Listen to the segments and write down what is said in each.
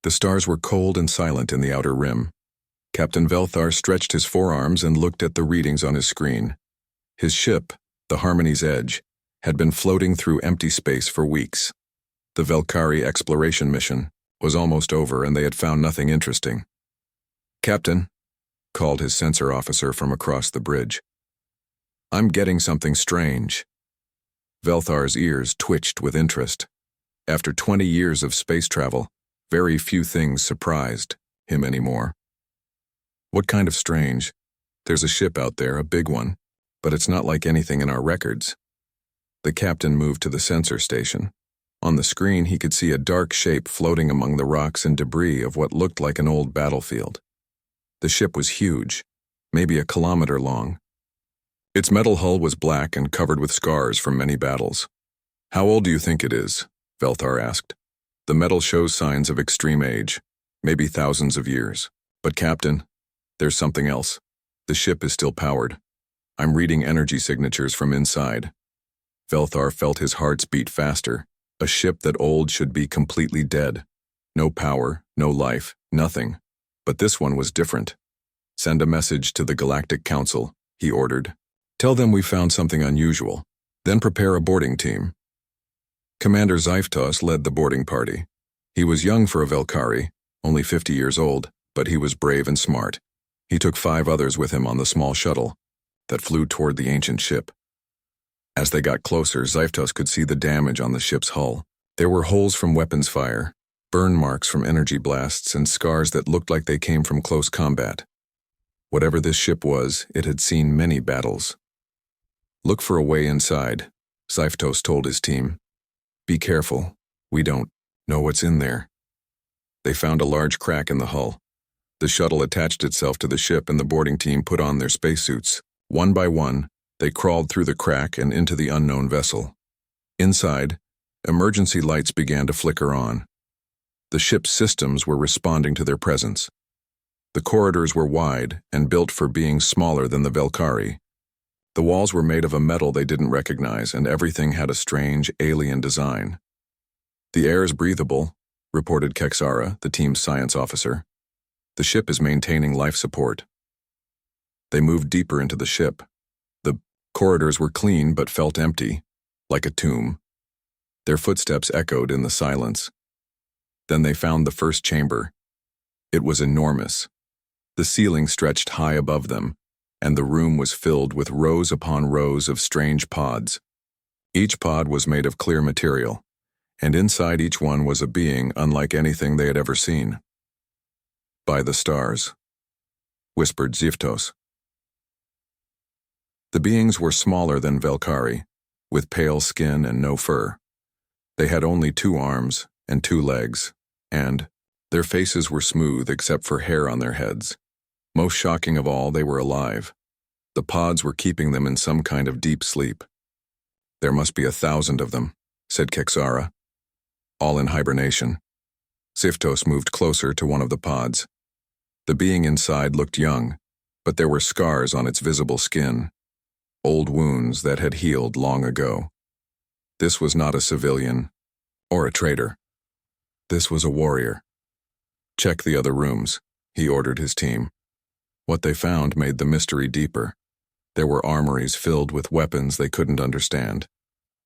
The stars were cold and silent in the outer rim. Captain Velthar stretched his forearms and looked at the readings on his screen. His ship, the Harmony's Edge, had been floating through empty space for weeks. The Velkari exploration mission was almost over and they had found nothing interesting. "Captain," called his sensor officer from across the bridge. "I'm getting something strange." Velthar's ears twitched with interest. After 20 years of space travel, very few things surprised him anymore. "What kind of strange?" "There's a ship out there, a big one, but it's not like anything in our records." The captain moved to the sensor station. On the screen, he could see a dark shape floating among the rocks and debris of what looked like an old battlefield. The ship was huge, maybe a kilometer long. Its metal hull was black and covered with scars from many battles. "How old do you think it is?" Velthar asked. "The metal shows signs of extreme age, maybe thousands of years. But Captain, there's something else. The ship is still powered. I'm reading energy signatures from inside." Velthar felt his hearts beat faster. A ship that old should be completely dead. No power, no life, nothing. But this one was different. "Send a message to the Galactic Council," he ordered. "Tell them we found something unusual. Then prepare a boarding team." Commander Scifistories led the boarding party. He was young for a Velkari, only 50 years old, but he was brave and smart. He took 5 others with him on the small shuttle that flew toward the ancient ship. As they got closer, Scifistories could see the damage on the ship's hull. There were holes from weapons fire, burn marks from energy blasts, and scars that looked like they came from close combat. Whatever this ship was, it had seen many battles. "Look for a way inside," Scifistories told his team. "Be careful. We don't know what's in there." They found a large crack in the hull. The shuttle attached itself to the ship and the boarding team put on their spacesuits. One by one, they crawled through the crack and into the unknown vessel. Inside, emergency lights began to flicker on. The ship's systems were responding to their presence. The corridors were wide and built for being smaller than the Velkari. The walls were made of a metal they didn't recognize, and everything had a strange, alien design. "The air is breathable," reported Kexara, the team's science officer. "The ship is maintaining life support." They moved deeper into the ship. The corridors were clean but felt empty, like a tomb. Their footsteps echoed in the silence. Then they found the first chamber. It was enormous. The ceiling stretched high above them, and the room was filled with rows upon rows of strange pods. Each pod was made of clear material, and inside each one was a being unlike anything they had ever seen. "By the stars," whispered Scifistories. The beings were smaller than Velkari, with pale skin and no fur. They had only 2 arms and 2 legs, and their faces were smooth except for hair on their heads. Most shocking of all, they were alive. The pods were keeping them in some kind of deep sleep. "There must be 1,000 of them," said Kexara. "All in hibernation." Scifistories moved closer to one of the pods. The being inside looked young, but there were scars on its visible skin. Old wounds that had healed long ago. This was not a civilian or a traitor. This was a warrior. "Check the other rooms," he ordered his team. What they found made the mystery deeper. There were armories filled with weapons they couldn't understand,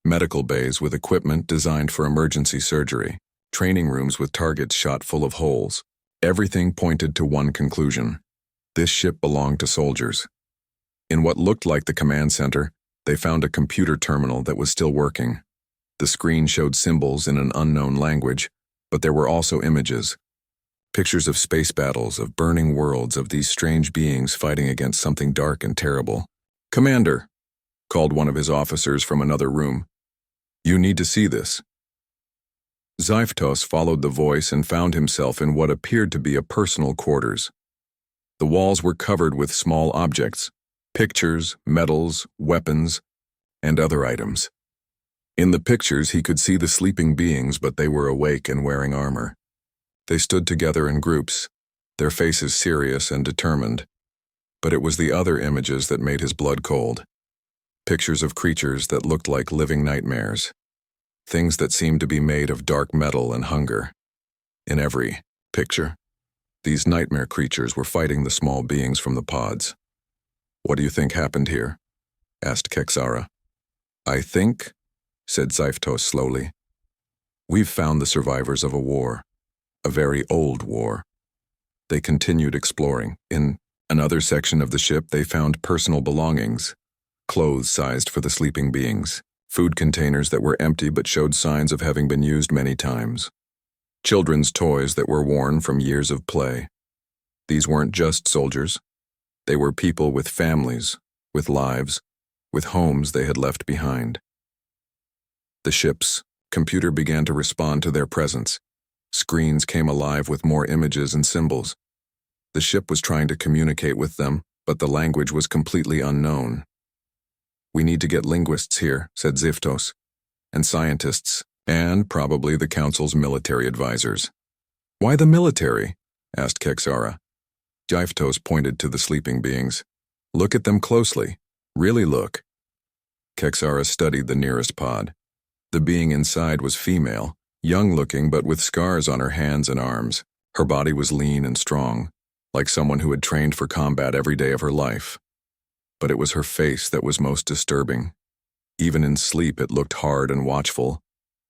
medical bays with equipment designed for emergency surgery, training rooms with targets shot full of holes. Everything pointed to one conclusion. This ship belonged to soldiers. In what looked like the command center, they found a computer terminal that was still working. The screen showed symbols in an unknown language, but there were also images. Pictures of space battles, of burning worlds, of these strange beings fighting against something dark and terrible. "Commander," called one of his officers from another room. "You need to see this." Scifistories followed the voice and found himself in what appeared to be a personal quarters. The walls were covered with small objects, pictures, medals, weapons, and other items. In the pictures, he could see the sleeping beings, but they were awake and wearing armor. They stood together in groups, their faces serious and determined. But it was the other images that made his blood cold. Pictures of creatures that looked like living nightmares. Things that seemed to be made of dark metal and hunger. In every picture. These nightmare creatures were fighting the small beings from the pods. "What do you think happened here?" asked Kexara. "I think," said Zyphtos slowly, "we've found the survivors of a war, a very old war." They continued exploring. In another section of the ship, they found personal belongings, clothes sized for the sleeping beings, food containers that were empty but showed signs of having been used many times, children's toys that were worn from years of play. These weren't just soldiers. They were people with families, with lives, with homes they had left behind. The ship's computer began to respond to their presence. Screens came alive with more images and symbols. The ship was trying to communicate with them, but the language was completely unknown. "We need to get linguists here," said Zyphtos, "and scientists, and probably the Council's military advisors." "Why the military?" asked Kexara. Zyphtos pointed to the sleeping beings. "Look at them closely. Really look." Kexara studied the nearest pod. The being inside was female, young-looking but with scars on her hands and arms. Her body was lean and strong, like someone who had trained for combat every day of her life. But it was her face that was most disturbing. Even in sleep it looked hard and watchful,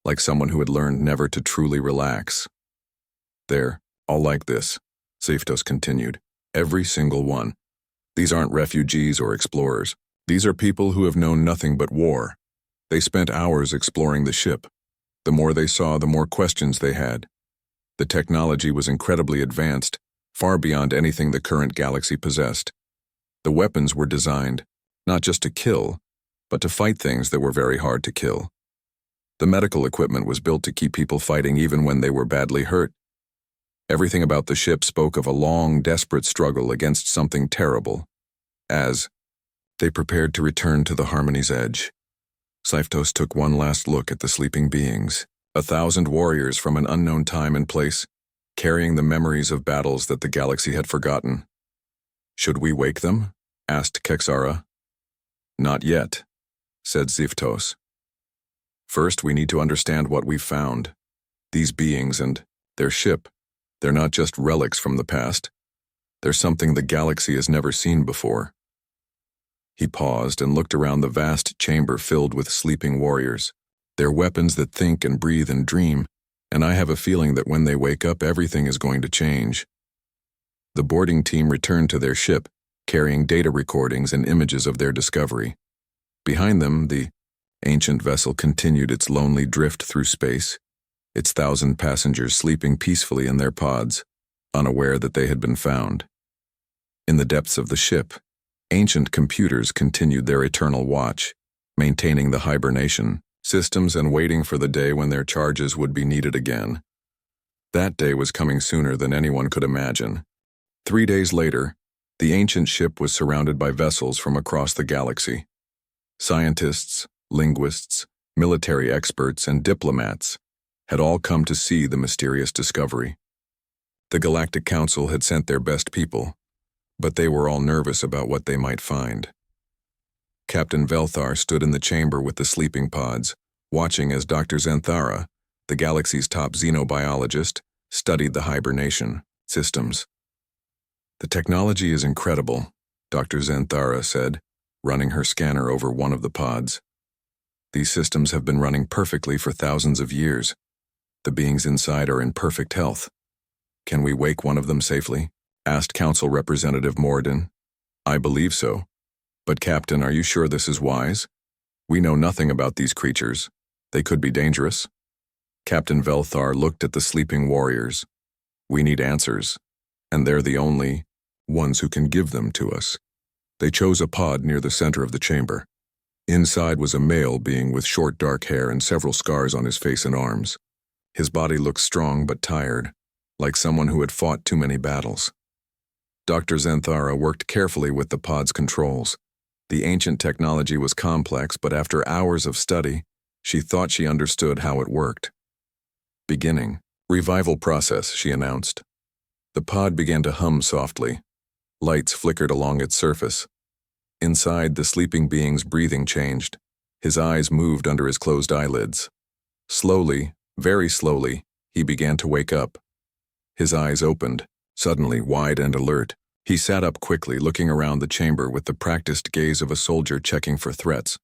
like someone who had learned never to truly relax. "They're all like this," Zyphtos continued. "Every single one. These aren't refugees or explorers. These are people who have known nothing but war. They spent hours exploring the ship. The more they saw, the more questions they had. The technology was incredibly advanced, far beyond anything the current galaxy possessed. The weapons were designed, not just to kill, but to fight things that were very hard to kill. The medical equipment was built to keep people fighting even when they were badly hurt. Everything about the ship spoke of a long, desperate struggle against something terrible. As they prepared to return to the Harmony's edge, Zyphtos took one last look at the sleeping beings, 1,000 warriors from an unknown time and place, carrying the memories of battles that the galaxy had forgotten. "Should we wake them?" asked Kexara. "Not yet," said Zyphtos. "First, we need to understand what we've found. These beings and their ship, they're not just relics from the past. They're something the galaxy has never seen before." He paused and looked around the vast chamber filled with sleeping warriors. "They're weapons that think and breathe and dream, and I have a feeling that when they wake up, everything is going to change." The boarding team returned to their ship, carrying data recordings and images of their discovery. Behind them, the ancient vessel continued its lonely drift through space, its 1,000 passengers sleeping peacefully in their pods, unaware that they had been found. In the depths of the ship, ancient computers continued their eternal watch, maintaining the hibernation systems and waiting for the day when their charges would be needed again. That day was coming sooner than anyone could imagine. 3 days later, the ancient ship was surrounded by vessels from across the galaxy. Scientists, linguists, military experts, and diplomats had all come to see the mysterious discovery. The Galactic Council had sent their best people, but they were all nervous about what they might find. Captain Velthar stood in the chamber with the sleeping pods, watching as Dr. Xanthara, the galaxy's top xenobiologist, studied the hibernation systems. "The technology is incredible," Dr. Xanthara said, running her scanner over one of the pods. "These systems have been running perfectly for thousands of years. The beings inside are in perfect health. Can we wake one of them safely?" asked Council Representative Morden. "I believe so. But Captain, are you sure this is wise? We know nothing about these creatures. They could be dangerous." Captain Velthar looked at the sleeping warriors. "We need answers, and they're the only ones who can give them to us." They chose a pod near the center of the chamber. Inside was a male being with short dark hair and several scars on his face and arms. His body looked strong but tired, like someone who had fought too many battles. Dr. Xanthara worked carefully with the pod's controls. The ancient technology was complex, but after hours of study, she thought she understood how it worked. "Beginning. Revival process," she announced. The pod began to hum softly. Lights flickered along its surface. Inside, the sleeping being's breathing changed. His eyes moved under his closed eyelids. Slowly, very slowly, he began to wake up. His eyes opened, suddenly wide and alert. He sat up quickly, looking around the chamber with the practiced gaze of a soldier checking for threats.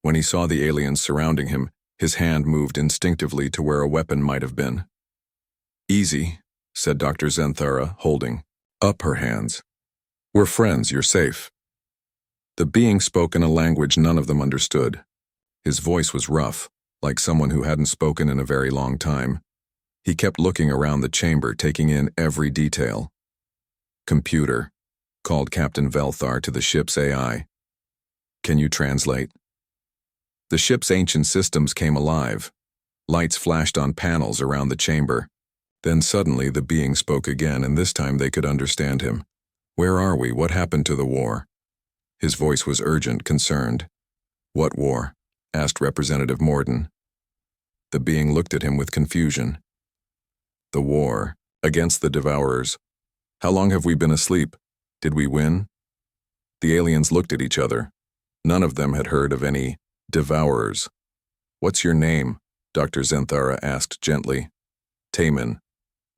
When he saw the aliens surrounding him, his hand moved instinctively to where a weapon might have been. "Easy," said Dr. Zenthara, holding up her hands. "We're friends, you're safe." The being spoke in a language none of them understood. His voice was rough, like someone who hadn't spoken in a very long time. He kept looking around the chamber, taking in every detail. "Computer," called Captain Velthar to the ship's AI. "Can you translate?" The ship's ancient systems came alive. Lights flashed on panels around the chamber. Then suddenly the being spoke again, and this time they could understand him. "Where are we? What happened to the war?" His voice was urgent, concerned. "What war?" asked Representative Morden. The being looked at him with confusion. "The war against the Devourers. How long have we been asleep? Did we win?" The aliens looked at each other. None of them had heard of any Devourers. "What's your name?" Dr. Zenthara asked gently. "Taman,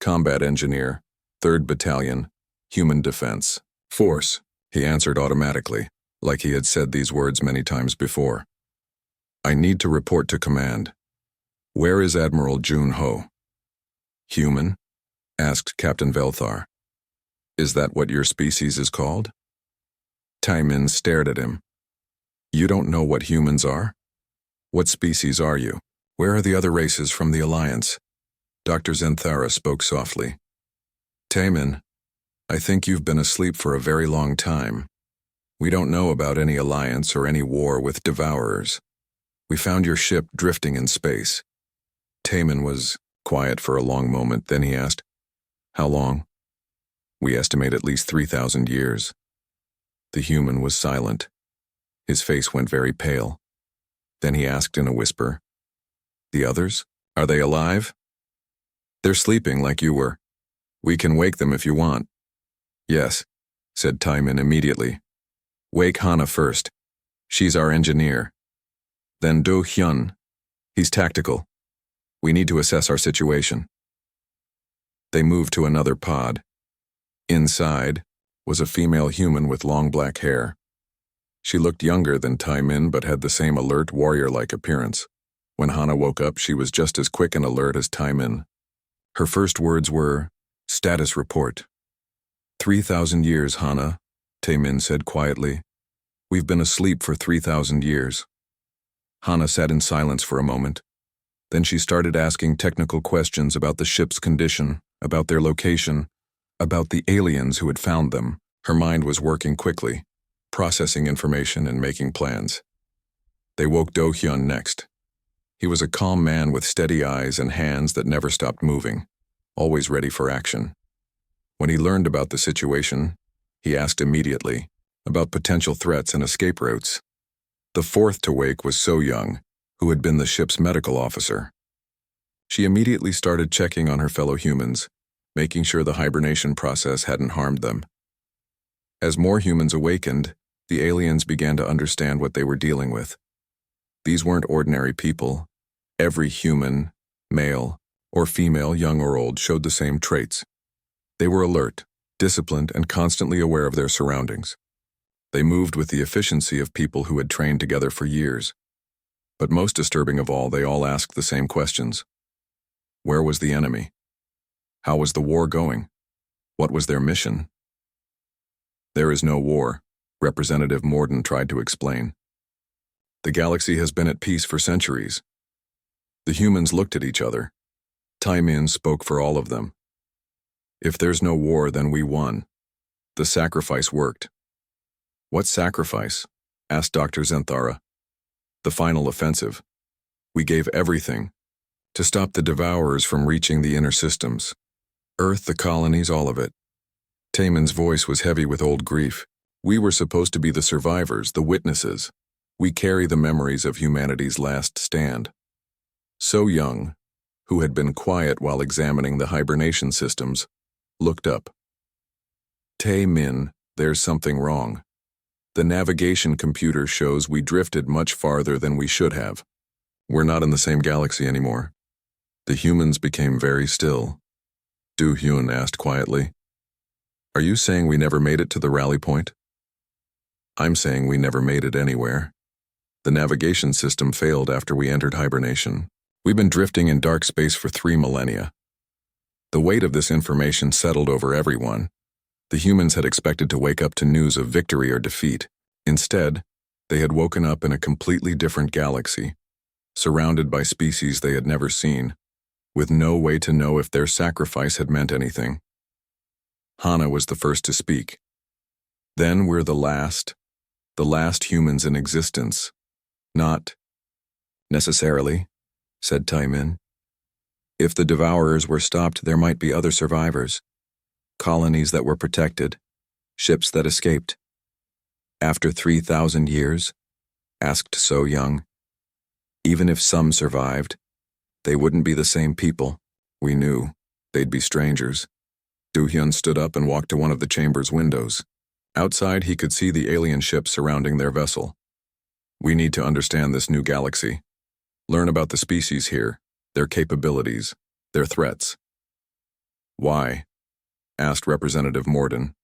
combat engineer, 3rd Battalion, Human Defense Force," he answered automatically, like he had said these words many times before. "I need to report to command. Where is Admiral Jun-Ho?" "Human?" asked Captain Velthar. "Is that what your species is called?" Taimin stared at him. "You don't know what humans are? What species are you? Where are the other races from the Alliance?" Dr. Zenthara spoke softly. "Taimin, I think you've been asleep for a very long time. We don't know about any alliance or any war with Devourers. We found your ship drifting in space." Taimin was quiet for a long moment, then he asked, "How long?" "We estimate at least 3,000 years. The human was silent. His face went very pale. Then he asked in a whisper, "The others? Are they alive?" "They're sleeping like you were. We can wake them if you want." "Yes," said Taimin immediately. "Wake Hana first. She's our engineer. Then Do Hyun. He's tactical. We need to assess our situation." They moved to another pod. Inside was a female human with long black hair. She looked younger than Taimin but had the same alert, warrior-like appearance. When Hana woke up, she was just as quick and alert as Taimin. Her first words were, "Status report." 3,000 years, Hana," Taimin said quietly. "We've been asleep for 3,000 years." Hana sat in silence for a moment. Then she started asking technical questions about the ship's condition, about their location, about the aliens who had found them. Her mind was working quickly, processing information and making plans. They woke Do Hyun next. He was a calm man with steady eyes and hands that never stopped moving, always ready for action. When he learned about the situation, he asked immediately about potential threats and escape routes. The fourth to wake was So Young, who had been the ship's medical officer. She immediately started checking on her fellow humans, making sure the hibernation process hadn't harmed them. As more humans awakened, the aliens began to understand what they were dealing with. These weren't ordinary people. Every human, male or female, young or old, showed the same traits. They were alert, disciplined, and constantly aware of their surroundings. They moved with the efficiency of people who had trained together for years. But most disturbing of all, they all asked the same questions. Where was the enemy? How was the war going? What was their mission? "There is no war," Representative Morden tried to explain. "The galaxy has been at peace for centuries." The humans looked at each other. Taimin spoke for all of them. "If there's no war, then we won. The sacrifice worked." "What sacrifice?" asked Dr. Zenthara. "The final offensive. We gave everything to stop the Devourers from reaching the inner systems. Earth, the colonies, all of it." Taiman's voice was heavy with old grief. "We were supposed to be the survivors, the witnesses. We carry the memories of humanity's last stand." So Young, who had been quiet while examining the hibernation systems, looked up. "Tae-min, there's something wrong. The navigation computer shows we drifted much farther than we should have. We're not in the same galaxy anymore." The humans became very still. Do-hyun asked quietly. Are you saying we never made it to the rally point? I'm saying we never made it anywhere. The navigation system failed after we entered hibernation. We've been drifting in dark space for 3 millennia. The weight of this information settled over everyone. The humans had expected to wake up to news of victory or defeat. Instead, they had woken up in a completely different galaxy, surrounded by species they had never seen, with no way to know if their sacrifice had meant anything. Hana was the first to speak. Then we're the last humans in existence. Not necessarily, said Taimin. If the Devourers were stopped, there might be other survivors. Colonies that were protected, ships that escaped. After 3,000 years? Asked So Young. Even if some survived, they wouldn't be the same people. We knew. They'd be strangers. Do-hyun stood up and walked to one of the chamber's windows. Outside, he could see the alien ships surrounding their vessel. We need to understand this new galaxy. Learn about the species here, their capabilities, their threats. Why? Asked Representative Morden.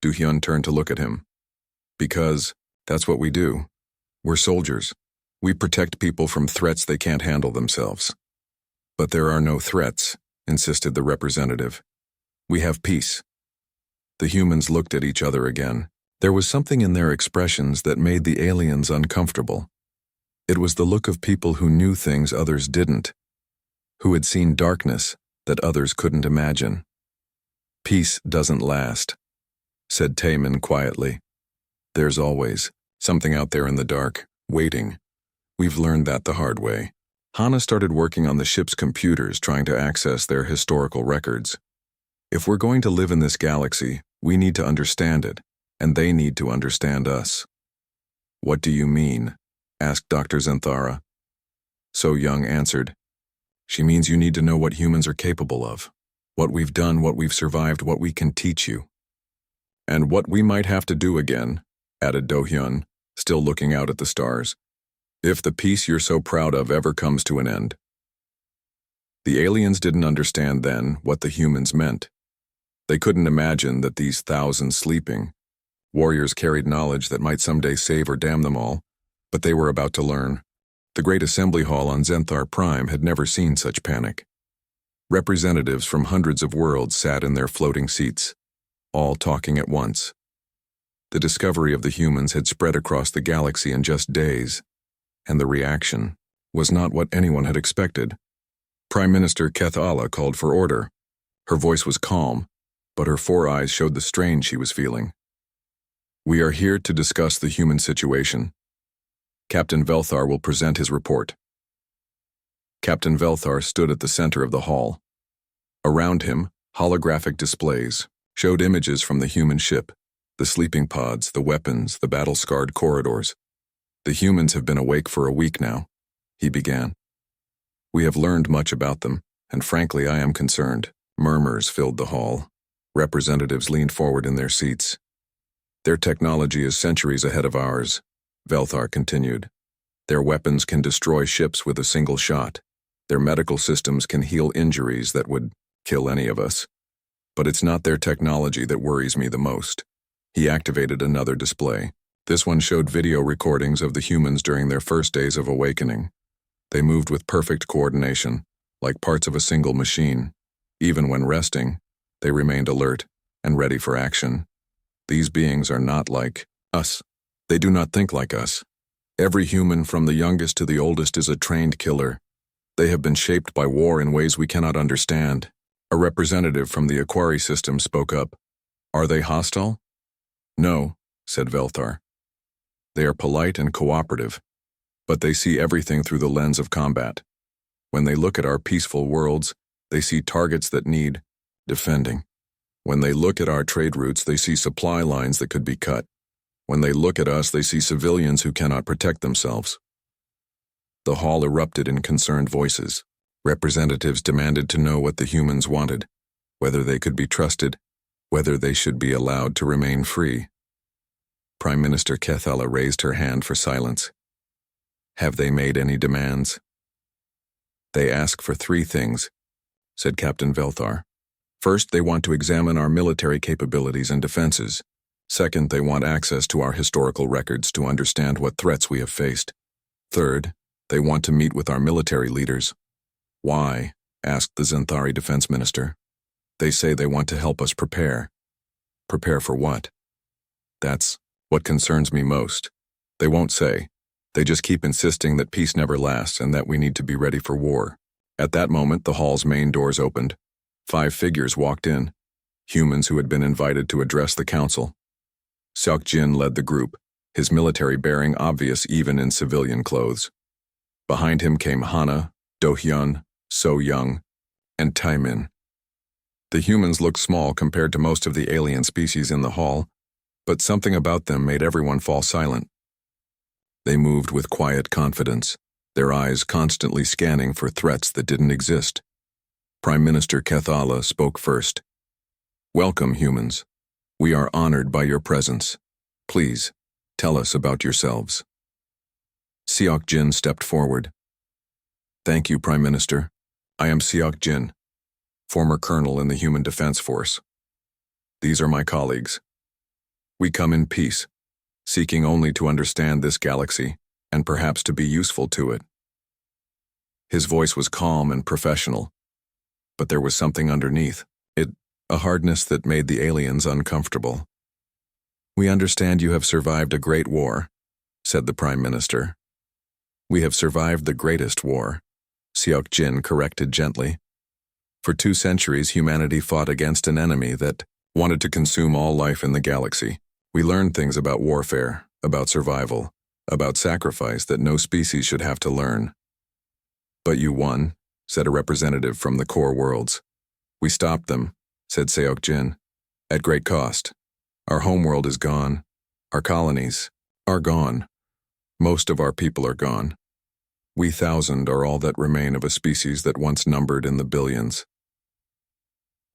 Do-hyun turned to look at him. Because that's what we do. We're soldiers. We protect people from threats they can't handle themselves. But there are no threats, insisted the representative. We have peace. The humans looked at each other again. There was something in their expressions that made the aliens uncomfortable. It was the look of people who knew things others didn't, who had seen darkness that others couldn't imagine. Peace doesn't last, said Taemin quietly. There's always something out there in the dark, waiting. We've learned that the hard way. Hana started working on the ship's computers, trying to access their historical records. If we're going to live in this galaxy, we need to understand it, and they need to understand us. What do you mean? Asked Dr. Zenthara. So Young answered. She means you need to know what humans are capable of, what we've done, what we've survived, what we can teach you. And what we might have to do again, added Do-hyun, still looking out at the stars, if the peace you're so proud of ever comes to an end. The aliens didn't understand then what the humans meant. They couldn't imagine that these thousands sleeping warriors carried knowledge that might someday save or damn them all, but they were about to learn. The great assembly hall on Zenthar Prime had never seen such panic. Representatives from hundreds of worlds sat in their floating seats, all talking at once. The discovery of the humans had spread across the galaxy in just days, and the reaction was not what anyone had expected. Prime Minister Keth-Ala called for order. Her voice was calm, but her 4 eyes showed the strain she was feeling. We are here to discuss the human situation. Captain Velthar will present his report. Captain Velthar stood at the center of the hall. Around him, holographic displays showed images from the human ship, the sleeping pods, the weapons, the battle-scarred corridors. The humans have been awake for a week now, he began. We have learned much about them, and frankly I am concerned. Murmurs filled the hall. Representatives leaned forward in their seats. Their technology is centuries ahead of ours, Velthar continued. Their weapons can destroy ships with a single shot. Their medical systems can heal injuries that would kill any of us. But it's not their technology that worries me the most. He activated another display. This one showed video recordings of the humans during their first days of awakening. They moved with perfect coordination, like parts of a single machine. Even when resting, they remained alert and ready for action. These beings are not like us. They do not think like us. Every human, from the youngest to the oldest, is a trained killer. They have been shaped by war in ways we cannot understand. A representative from the Aquari system spoke up. Are they hostile? No, said Velthar. They are polite and cooperative, but they see everything through the lens of combat. When they look at our peaceful worlds, they see targets that need defending. When they look at our trade routes, they see supply lines that could be cut. When they look at us, they see civilians who cannot protect themselves. The hall erupted in concerned voices. Representatives demanded to know what the humans wanted, whether they could be trusted, whether they should be allowed to remain free. Prime Minister Keth-Ala raised her hand for silence. Have they made any demands? They ask for 3 things: said Captain Velthar. First, they want to examine our military capabilities and defenses. Second, they want access to our historical records to understand what threats we have faced. Third, they want to meet with our military leaders. Why? Asked the Zenthari defense minister. They say they want to help us prepare. Prepare for what? That's what concerns me most. They won't say. They just keep insisting that peace never lasts and that we need to be ready for war. At that moment, the hall's main doors opened. 5 figures walked in, humans who had been invited to address the council. Seok-jin led the group, his military bearing obvious even in civilian clothes. Behind him came Hana, Do-hyun, So-young, and Taemin. The humans looked small compared to most of the alien species in the hall, but something about them made everyone fall silent. They moved with quiet confidence, their eyes constantly scanning for threats that didn't exist. Prime Minister Kethala spoke first. Welcome, humans. We are honored by your presence. Please, tell us about yourselves. Seok-jin stepped forward. Thank you, Prime Minister. I am Seok-jin, former colonel in the Human Defense Force. These are my colleagues. We come in peace, seeking only to understand this galaxy and perhaps to be useful to it. His voice was calm and professional, but there was something underneath it, a hardness that made the aliens uncomfortable. We understand you have survived a great war, said the Prime Minister. We have survived the greatest war, Seok-jin corrected gently. For 2 centuries, humanity fought against an enemy that wanted to consume all life in the galaxy. We learned things about warfare, about survival, about sacrifice that no species should have to learn. But you won, said a representative from the core worlds. We stopped them, said Seok-jin, at great cost. Our homeworld is gone. Our colonies are gone. Most of our people are gone. We 1,000 are all that remain of a species that once numbered in the billions.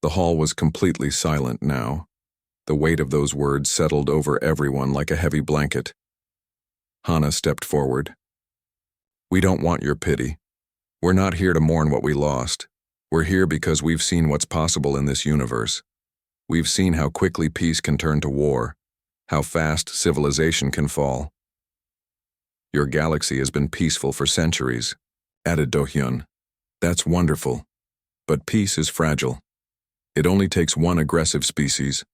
The hall was completely silent now. The weight of those words settled over everyone like a heavy blanket. Hana stepped forward. We don't want your pity. We're not here to mourn what we lost. We're here because we've seen what's possible in this universe. We've seen how quickly peace can turn to war, how fast civilization can fall. Your galaxy has been peaceful for centuries, added Do-hyun. That's wonderful. But peace is fragile. It only takes one aggressive species,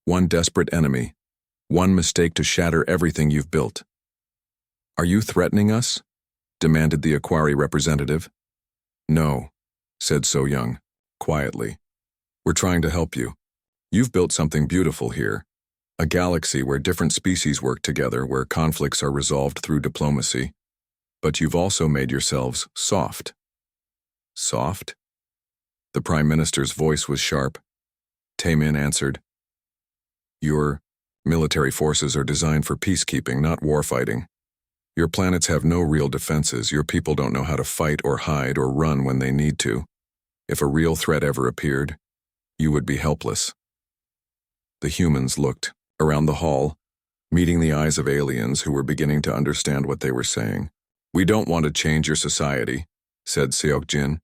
one desperate enemy, one mistake to shatter everything you've built. Are you threatening us? Demanded the Aquari representative. No, said So-young, quietly. We're trying to help you. You've built something beautiful here, a galaxy where different species work together, where conflicts are resolved through diplomacy. But you've also made yourselves soft. Soft? The Prime Minister's voice was sharp. Taemin answered. Your military forces are designed for peacekeeping, not warfighting. Your planets have no real defenses. Your people don't know how to fight or hide or run when they need to. If a real threat ever appeared, you would be helpless. The humans looked around the hall, meeting the eyes of aliens who were beginning to understand what they were saying. We don't want to change your society, said Seok-jin.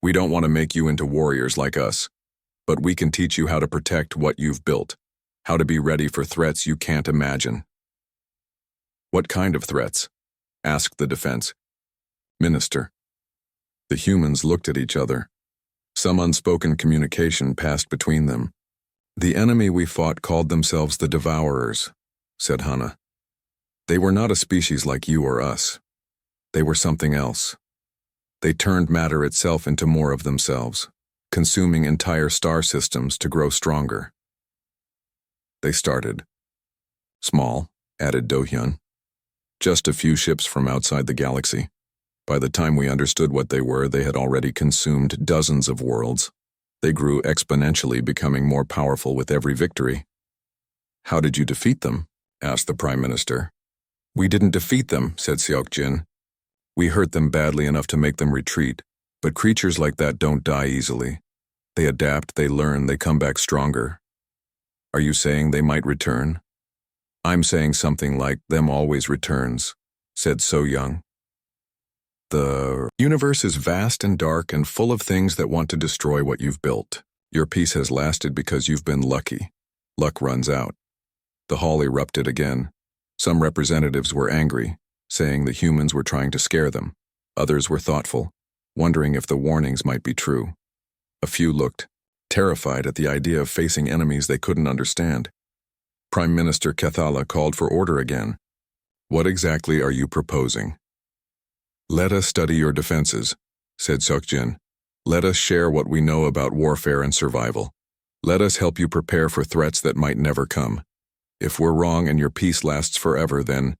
We don't want to make you into warriors like us, but we can teach you how to protect what you've built, how to be ready for threats you can't imagine. What kind of threats? Asked the defense minister. The humans looked at each other. Some unspoken communication passed between them. The enemy we fought called themselves the Devourers, said Hana. They were not a species like you or us. They were something else. They turned matter itself into more of themselves, consuming entire star systems to grow stronger. They started. Small, added Do-hyun. Just a few ships from outside the galaxy. By the time we understood what they were, they had already consumed dozens of worlds. They grew exponentially, becoming more powerful with every victory. How did you defeat them? Asked the Prime Minister. We didn't defeat them, said Seok-jin. We hurt them badly enough to make them retreat, but creatures like that don't die easily. They adapt, they learn, they come back stronger. Are you saying they might return? I'm saying something like them always returns, said So-young. The universe is vast and dark and full of things that want to destroy what you've built. Your peace has lasted because you've been lucky. Luck runs out. The hall erupted again. Some representatives were angry, saying the humans were trying to scare them. Others were thoughtful, wondering if the warnings might be true. A few looked terrified at the idea of facing enemies they couldn't understand. Prime Minister Kathala called for order again. "What exactly are you proposing?" "Let us study your defenses," said Sukjin. "Let us share what we know about warfare and survival. Let us help you prepare for threats that might never come. If we're wrong and your peace lasts forever, then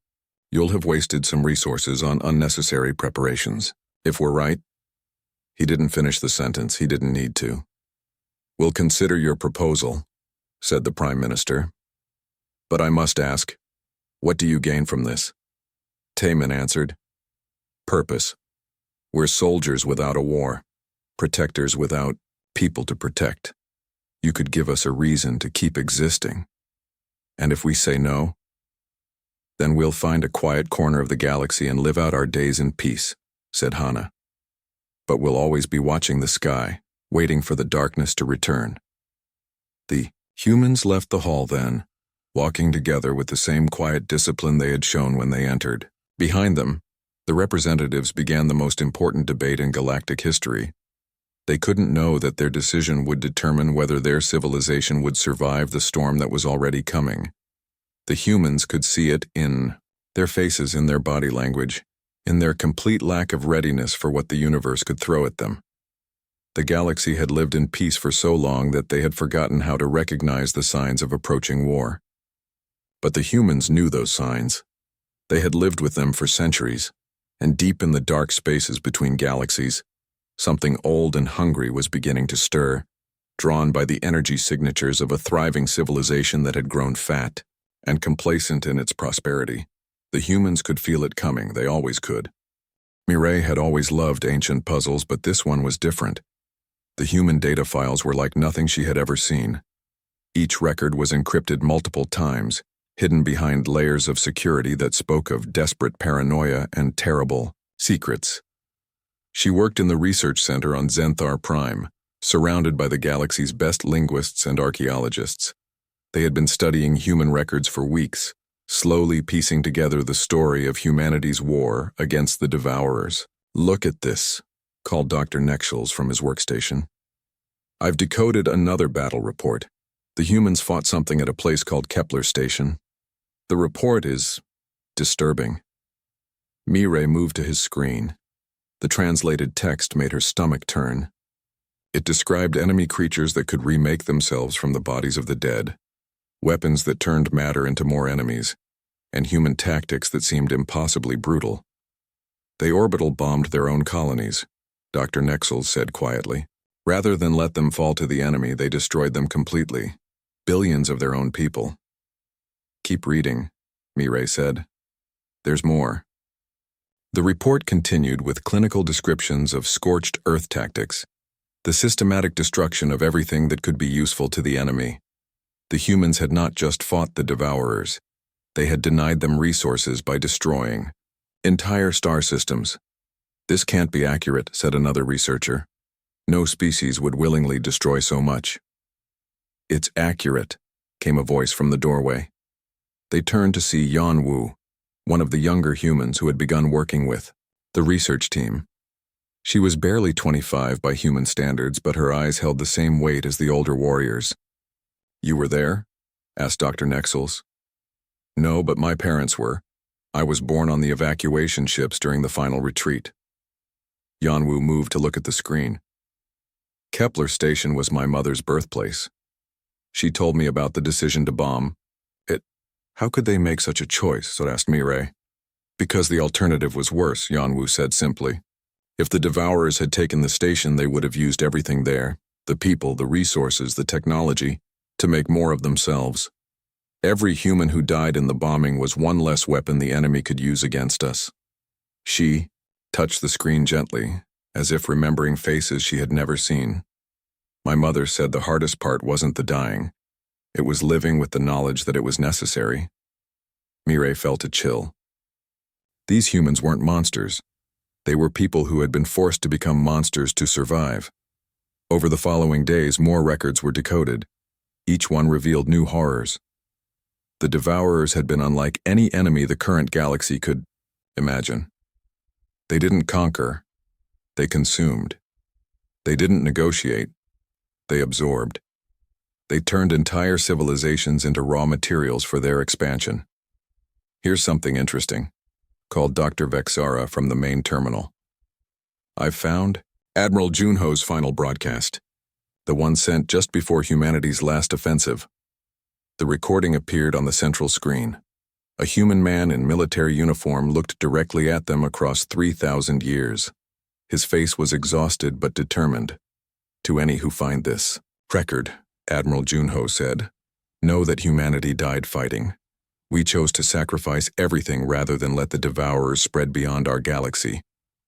you'll have wasted some resources on unnecessary preparations. If we're right..." He didn't finish the sentence. He didn't need to. "We'll consider your proposal," said the Prime Minister. "But I must ask, what do you gain from this?" Taman answered, "Purpose. We're soldiers without a war, protectors without people to protect. You could give us a reason to keep existing. And if we say no, then we'll find a quiet corner of the galaxy and live out our days in peace," said Hana. "But we'll always be watching the sky, waiting for the darkness to return." The humans left the hall then, walking together with the same quiet discipline they had shown when they entered. Behind them, the representatives began the most important debate in galactic history. They couldn't know that their decision would determine whether their civilization would survive the storm that was already coming. The humans could see it in their faces, in their body language, in their complete lack of readiness for what the universe could throw at them. The galaxy had lived in peace for so long that they had forgotten how to recognize the signs of approaching war. But the humans knew those signs. They had lived with them for centuries, and deep in the dark spaces between galaxies, something old and hungry was beginning to stir, drawn by the energy signatures of a thriving civilization that had grown fat and complacent in its prosperity. The humans could feel it coming. They always could. Mireille had always loved ancient puzzles, but this one was different. The human data files were like nothing she had ever seen. Each record was encrypted multiple times, hidden behind layers of security that spoke of desperate paranoia and terrible secrets. She worked in the research center on Zenthar Prime, surrounded by the galaxy's best linguists and archaeologists. They had been studying human records for weeks, slowly piecing together the story of humanity's war against the Devourers. "Look at this," called Dr. Nexels from his workstation. "I've decoded another battle report. The humans fought something at a place called Kepler Station. The report is disturbing." Mireille moved to his screen. The translated text made her stomach turn. It described enemy creatures that could remake themselves from the bodies of the dead, weapons that turned matter into more enemies, and human tactics that seemed impossibly brutal. "They orbital bombed their own colonies," Dr. Nexels said quietly. "Rather than let them fall to the enemy, they destroyed them completely. Billions of their own people." "Keep reading," Mireille said. "There's more." The report continued with clinical descriptions of scorched earth tactics, the systematic destruction of everything that could be useful to the enemy. The humans had not just fought the Devourers. They had denied them resources by destroying entire star systems. "This can't be accurate," said another researcher. "No species would willingly destroy so much." "It's accurate," came a voice from the doorway. They turned to see Yan Wu, one of the younger humans who had begun working with the research team. She was barely 25 by human standards, but her eyes held the same weight as the older warriors. "You were there?" asked Dr. Nexels. "No, but my parents were. I was born on the evacuation ships during the final retreat." Yanwu moved to look at the screen. "Kepler Station was my mother's birthplace. She told me about the decision to bomb it." "How could they make such a choice?" so asked Mireille. "Because the alternative was worse," Yanwu said simply. "If the Devourers had taken the station, they would have used everything there, the people, the resources, the technology, to make more of themselves. Every human who died in the bombing was one less weapon the enemy could use against us." She touched the screen gently, as if remembering faces she had never seen. "My mother said the hardest part wasn't the dying. It was living with the knowledge that it was necessary." Mireille felt a chill. These humans weren't monsters. They were people who had been forced to become monsters to survive. Over the following days, more records were decoded. Each one revealed new horrors. The Devourers had been unlike any enemy the current galaxy could imagine. They didn't conquer. They consumed. They didn't negotiate. They absorbed. They turned entire civilizations into raw materials for their expansion. Here's something interesting, called Dr. Vexara from the main terminal. I've found Admiral Junho's final broadcast, the one sent just before humanity's last offensive. The recording appeared on the central screen. A human man in military uniform looked directly at them across 3,000 years. His face was exhausted but determined. To any who find this record, Admiral Junho said, know that humanity died fighting. We chose to sacrifice everything rather than let the Devourers spread beyond our galaxy.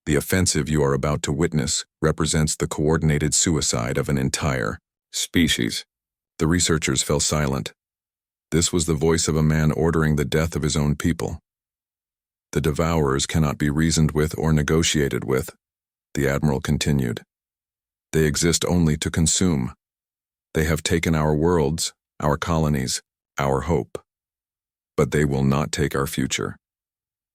The offensive you are about to witness represents the coordinated suicide of an entire species. The researchers fell silent. This was the voice of a man ordering the death of his own people. The Devourers cannot be reasoned with or negotiated with, the Admiral continued. They exist only to consume. They have taken our worlds, our colonies, our hope. But they will not take our future.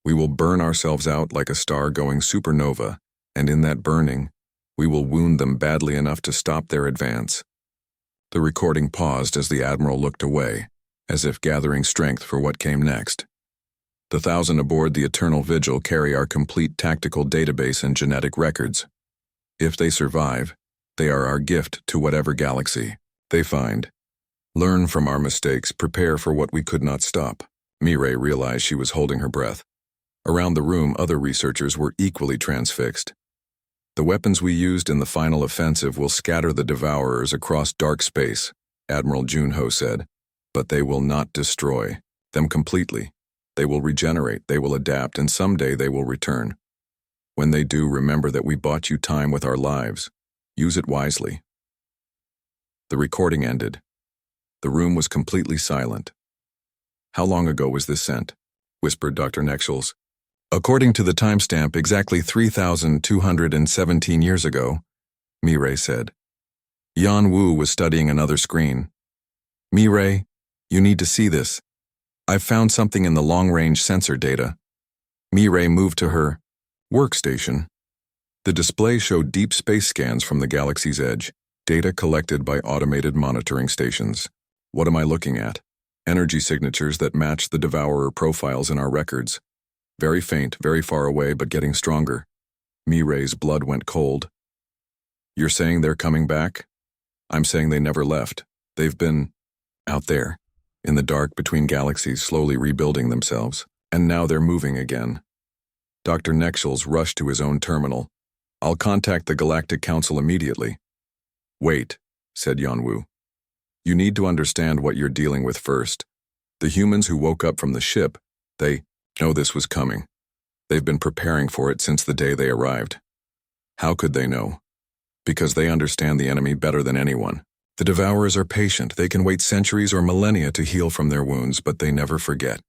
We will burn ourselves out like a star going supernova, and in that burning, we will wound them badly enough to stop their advance. The recording paused as the Admiral looked away, as if gathering strength for what came next. The 1,000 aboard the Eternal Vigil carry our complete tactical database and genetic records. If they survive, they are our gift to whatever galaxy they find. Learn from our mistakes, prepare for what we could not stop. Mireille realized she was holding her breath. Around the room, other researchers were equally transfixed. The weapons we used in the final offensive will scatter the Devourers across dark space, Admiral Junho said, but they will not destroy them completely. They will regenerate, they will adapt, and someday they will return. When they do, remember that we bought you time with our lives. Use it wisely. The recording ended. The room was completely silent. How long ago was this sent? Whispered Dr. Nexels. According to the timestamp, exactly 3,217 years ago, Mireille said. Yan Wu was studying another screen. Mireille, you need to see this. I've found something in the long-range sensor data. Mireille moved to her workstation. The display showed deep space scans from the galaxy's edge, data collected by automated monitoring stations. What am I looking at? Energy signatures that match the Devourer profiles in our records. Very faint, very far away, but getting stronger. Mireille's blood went cold. You're saying they're coming back? I'm saying they never left. They've been out there, in the dark between galaxies, slowly rebuilding themselves, and now they're moving again. Dr. Nexels rushed to his own terminal. I'll contact the Galactic Council immediately. Wait, said Yanwu. You need to understand what you're dealing with first. The humans who woke up from the ship, they know this was coming. They've been preparing for it since the day they arrived. How could they know? Because they understand the enemy better than anyone. The Devourers are patient. They can wait centuries or millennia to heal from their wounds, but they never forget.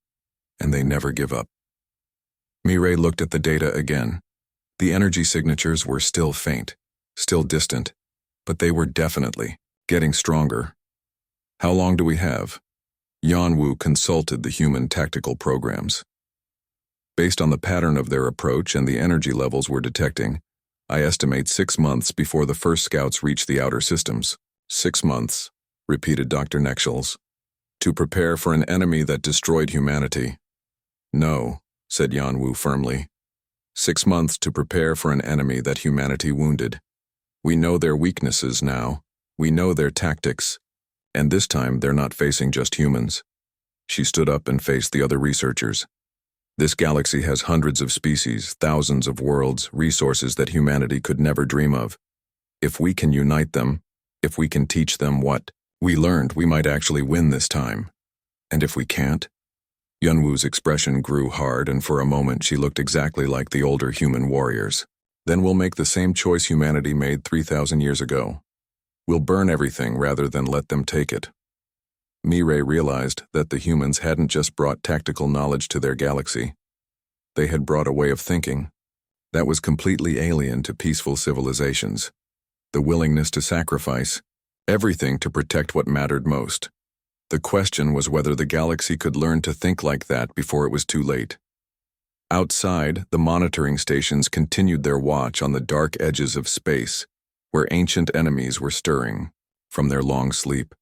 And they never give up. Mireille looked at the data again. The energy signatures were still faint, still distant, but they were definitely getting stronger. How long do we have? Yanwu consulted the human tactical programs. Based on the pattern of their approach and the energy levels we're detecting, I estimate 6 months before the first scouts reach the outer systems. 6 months, repeated Dr. Nexels, to prepare for an enemy that destroyed humanity. No, said Yanwu firmly. 6 months to prepare for an enemy that humanity wounded. We know their weaknesses now. We know their tactics. And this time they're not facing just humans. She stood up and faced the other researchers. This galaxy has hundreds of species, thousands of worlds, resources that humanity could never dream of. If we can unite them, if we can teach them what we learned, we might actually win this time. And if we can't? Yunwu's expression grew hard, and for a moment she looked exactly like the older human warriors. Then we'll make the same choice humanity made 3,000 years ago. We'll burn everything rather than let them take it. Mireille realized that the humans hadn't just brought tactical knowledge to their galaxy. They had brought a way of thinking. that was completely alien to peaceful civilizations. The willingness to sacrifice everything to protect what mattered most. The question was whether the galaxy could learn to think like that before it was too late. Outside, the monitoring stations continued their watch on the dark edges of space, where ancient enemies were stirring from their long sleep.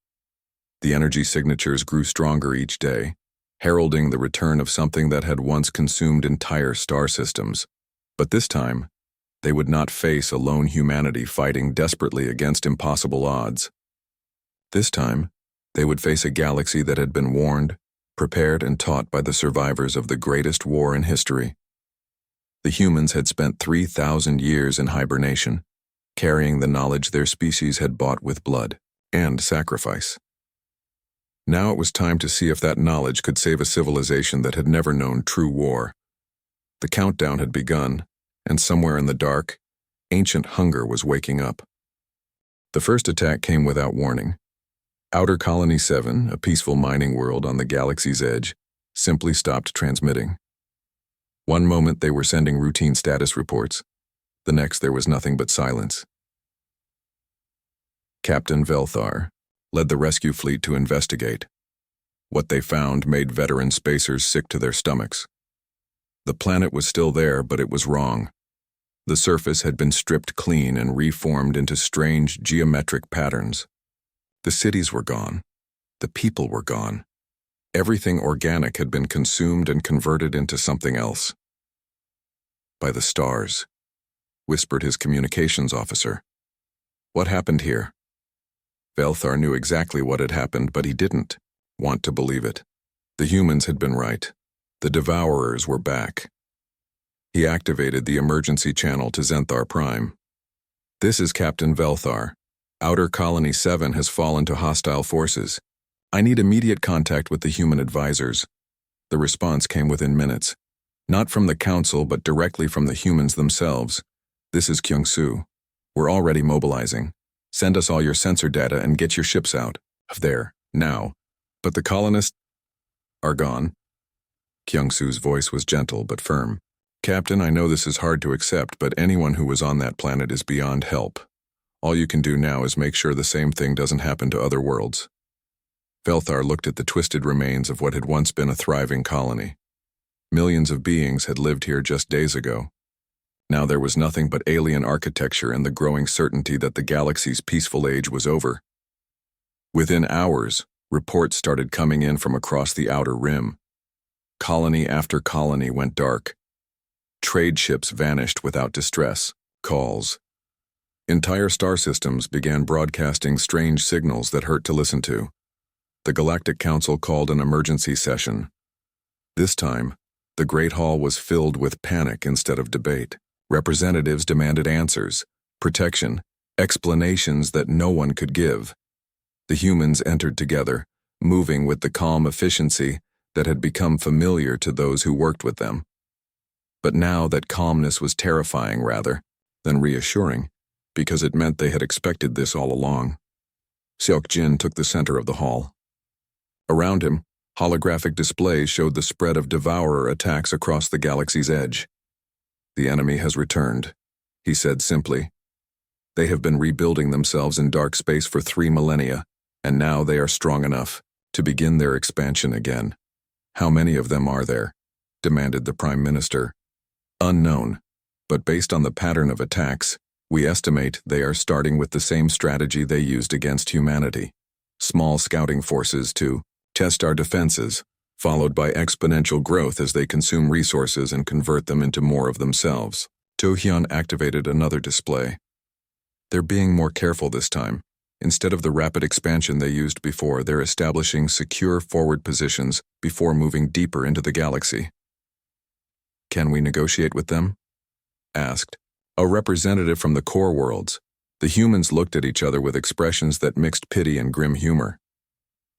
The energy signatures grew stronger each day, heralding the return of something that had once consumed entire star systems. But this time, they would not face a lone humanity fighting desperately against impossible odds. This time, they would face a galaxy that had been warned, prepared, and taught by the survivors of the greatest war in history. The humans had spent 3,000 years in hibernation, carrying the knowledge their species had bought with blood and sacrifice. Now it was time to see if that knowledge could save a civilization that had never known true war. The countdown had begun, and somewhere in the dark, ancient hunger was waking up. The first attack came without warning. Outer Colony 7, a peaceful mining world on the galaxy's edge, simply stopped transmitting. One moment they were sending routine status reports. The next there was nothing but silence. Captain Velthar led the rescue fleet to investigate. What they found made veteran spacers sick to their stomachs. The planet was still there, but it was wrong. The surface had been stripped clean and reformed into strange geometric patterns. The cities were gone. The people were gone. Everything organic had been consumed and converted into something else. "By the stars," whispered his communications officer. "What happened here?" Velthar knew exactly what had happened, but he didn't want to believe it. The humans had been right. The Devourers were back. He activated the emergency channel to Zenthar Prime. "This is Captain Velthar. Outer Colony 7 has fallen to hostile forces. I need immediate contact with the human advisors." The response came within minutes. Not from the Council, but directly from the humans themselves. "This is Kyung-Soo. We're already mobilizing. Send us all your sensor data and get your ships out of there, now. But the colonists are gone." Kyung-Soo's voice was gentle but firm. "Captain, I know this is hard to accept, but anyone who was on that planet is beyond help. All you can do now is make sure the same thing doesn't happen to other worlds." Velthar looked at the twisted remains of what had once been a thriving colony. Millions of beings had lived here just days ago. Now there was nothing but alien architecture and the growing certainty that the galaxy's peaceful age was over. Within hours, reports started coming in from across the outer rim. Colony after colony went dark. Trade ships vanished without distress calls. Entire star systems began broadcasting strange signals that hurt to listen to. The Galactic Council called an emergency session. This time, the Great Hall was filled with panic instead of debate. Representatives demanded answers, protection, explanations that no one could give. The humans entered together, moving with the calm efficiency that had become familiar to those who worked with them. But now that calmness was terrifying rather than reassuring, because it meant they had expected this all along. Seok-Jin took the center of the hall. Around him, holographic displays showed the spread of Devourer attacks across the galaxy's edge. "The enemy has returned," he said simply. "They have been rebuilding themselves in dark space for 3 millennia, and now they are strong enough to begin their expansion again." "How many of them are there?" demanded the Prime Minister. "Unknown, but based on the pattern of attacks, we estimate they are starting with the same strategy they used against humanity. Small scouting forces to test our defenses, followed by exponential growth as they consume resources and convert them into more of themselves." Do-hyun activated another display. "They're being more careful this time. Instead of the rapid expansion they used before, they're establishing secure forward positions before moving deeper into the galaxy." "Can we negotiate with them?" asked a representative from the core worlds. The humans looked at each other with expressions that mixed pity and grim humor.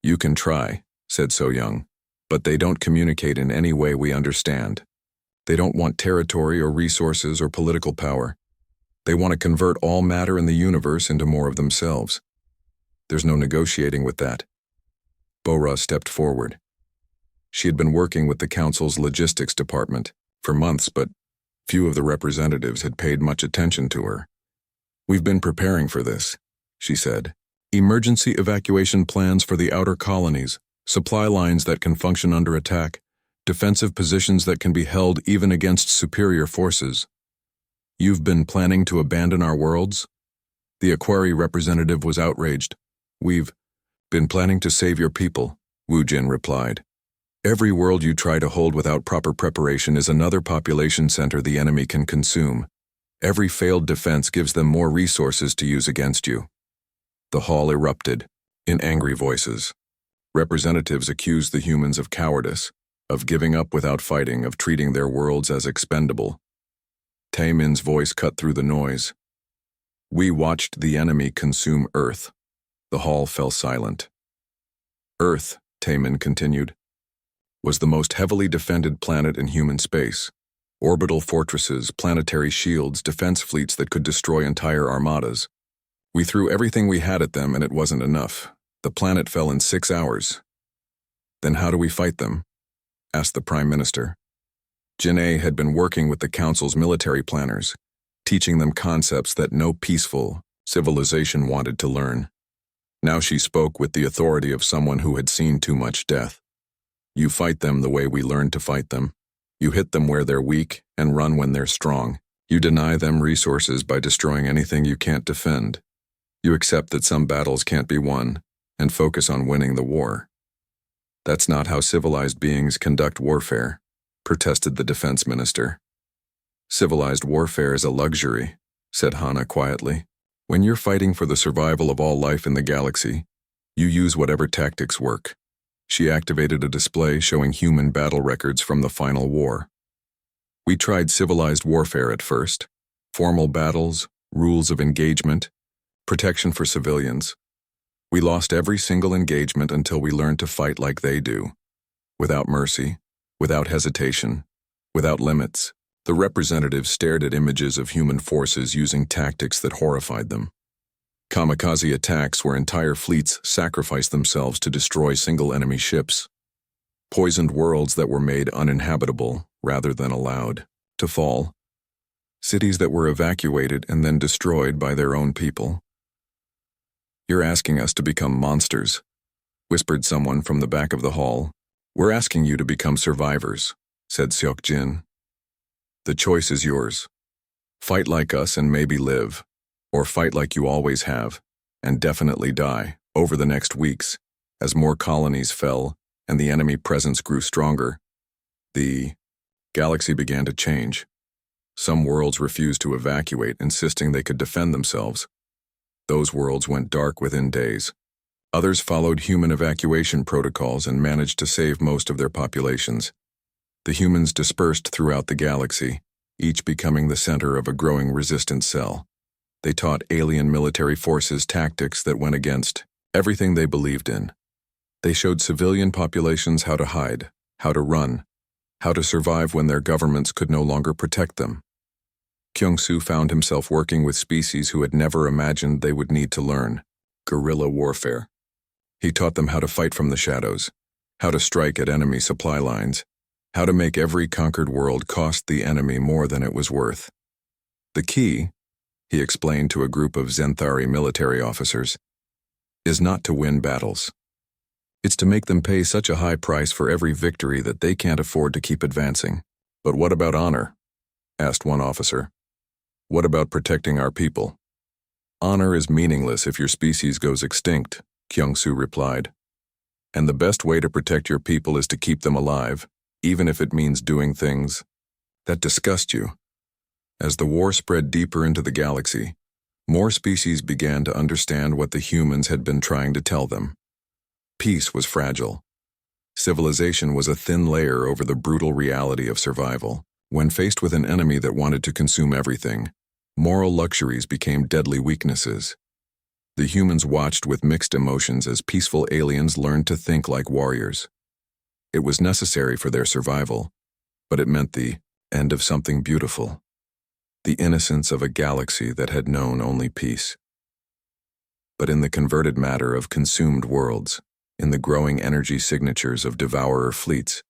"You can try," said So-young, "but they don't communicate in any way we understand. They don't want territory or resources or political power. They want to convert all matter in the universe into more of themselves. There's no negotiating with that." Bora stepped forward. She had been working with the Council's logistics department for months, but Few of the representatives had paid much attention to her. "We've been preparing for this," she said. "Emergency evacuation plans for the outer colonies, supply lines that can function under attack, defensive positions that can be held even against superior forces. You've been planning to abandon our worlds?" The Aquari representative was outraged. "We've been planning to save your people," Wu Jin replied. "Every world you try to hold without proper preparation is another population center the enemy can consume. Every failed defense gives them more resources to use against you." The hall erupted, in angry voices. Representatives accused the humans of cowardice, of giving up without fighting, of treating their worlds as expendable. Taemin's voice cut through the noise. "We watched the enemy consume Earth." The hall fell silent. "Earth," Taemin continued, "was the most heavily defended planet in human space. Orbital fortresses, planetary shields, defense fleets that could destroy entire armadas. We threw everything we had at them and it wasn't enough. The planet fell in 6 hours. Then how do we fight them?" asked the Prime Minister. Janae had been working with the Council's military planners, teaching them concepts that no peaceful civilization wanted to learn. Now she spoke with the authority of someone who had seen too much death. "You fight them the way we learned to fight them. You hit them where they're weak and run when they're strong. You deny them resources by destroying anything you can't defend. You accept that some battles can't be won and focus on winning the war. That's not how civilized beings conduct warfare," protested the defense minister. "Civilized warfare is a luxury," said Hana quietly. "When you're fighting for the survival of all life in the galaxy, you use whatever tactics work." She activated a display showing human battle records from the final war. "We tried civilized warfare at first. Formal battles, rules of engagement, protection for civilians. We lost every single engagement until we learned to fight like they do. Without mercy, without hesitation, without limits." The representatives stared at images of human forces using tactics that horrified them. Kamikaze attacks where entire fleets sacrificed themselves to destroy single enemy ships. Poisoned worlds that were made uninhabitable rather than allowed to fall. Cities that were evacuated and then destroyed by their own people. "You're asking us to become monsters," whispered someone from the back of the hall. "We're asking you to become survivors," said Seok Jin. "The choice is yours. Fight like us and maybe live, or fight like you always have, and definitely die." Over the next weeks, as more colonies fell and the enemy presence grew stronger, the galaxy began to change. Some worlds refused to evacuate, insisting they could defend themselves. Those worlds went dark within days. Others followed human evacuation protocols and managed to save most of their populations. The humans dispersed throughout the galaxy, each becoming the center of a growing resistance cell. They taught alien military forces tactics that went against everything they believed in. They showed civilian populations how to hide, how to run, how to survive when their governments could no longer protect them. Kyung-soo found himself working with species who had never imagined they would need to learn guerrilla warfare. He taught them how to fight from the shadows, how to strike at enemy supply lines, how to make every conquered world cost the enemy more than it was worth. "The key," he explained to a group of Zenthari military officers, "is not to win battles. It's to make them pay such a high price for every victory that they can't afford to keep advancing." "But what about honor?" asked one officer. "What about protecting our people?" "Honor is meaningless if your species goes extinct," Kyung-soo replied. "And the best way to protect your people is to keep them alive, even if it means doing things that disgust you." As the war spread deeper into the galaxy, more species began to understand what the humans had been trying to tell them. Peace was fragile. Civilization was a thin layer over the brutal reality of survival. When faced with an enemy that wanted to consume everything, moral luxuries became deadly weaknesses. The humans watched with mixed emotions as peaceful aliens learned to think like warriors. It was necessary for their survival, but it meant the end of something beautiful. The innocence of a galaxy that had known only peace. But in the converted matter of consumed worlds, in the growing energy signatures of devourer fleets,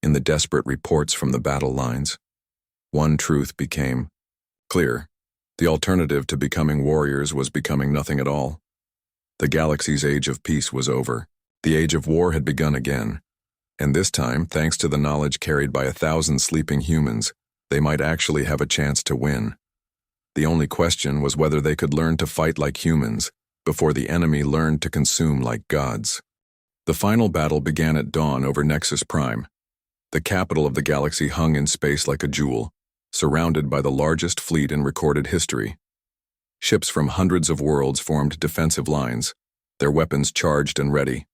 in the desperate reports from the battle lines, One truth became clear. The alternative to becoming warriors was becoming nothing at all. The galaxy's age of peace was over. The age of war had begun again. And this time, thanks to the knowledge carried by 1,000 sleeping humans, they might actually have a chance to win. The only question was whether they could learn to fight like humans before the enemy learned to consume like gods. The final battle began at dawn over Nexus Prime. The capital of the galaxy hung in space like a jewel, surrounded by the largest fleet in recorded history. Ships from hundreds of worlds formed defensive lines, their weapons charged and ready.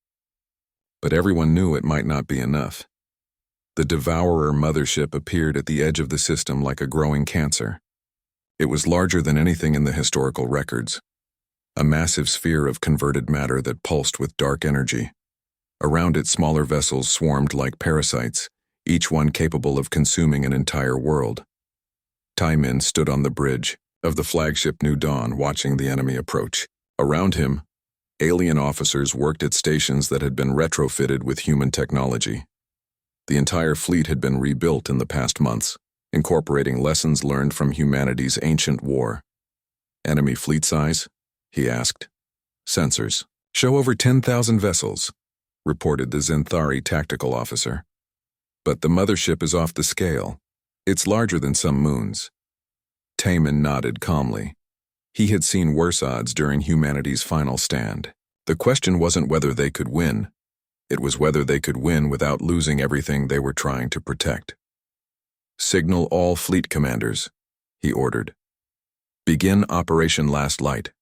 But everyone knew it might not be enough. The Devourer mothership appeared at the edge of the system like a growing cancer. It was larger than anything in the historical records, a massive sphere of converted matter that pulsed with dark energy. Around it, smaller vessels swarmed like parasites, each one capable of consuming an entire world. Taimin stood on the bridge of the flagship New Dawn, watching the enemy approach. Around him, alien officers worked at stations that had been retrofitted with human technology. The entire fleet had been rebuilt in the past months, incorporating lessons learned from humanity's ancient war. Enemy fleet size? He asked. Sensors. Show over 10,000 vessels, reported the Zenthari tactical officer. But the mothership is off the scale. It's larger than some moons. Taimin nodded calmly. He had seen worse odds during humanity's final stand. The question wasn't whether they could win. It was whether they could win without losing everything they were trying to protect. Signal all fleet commanders, he ordered. Begin Operation Last Light.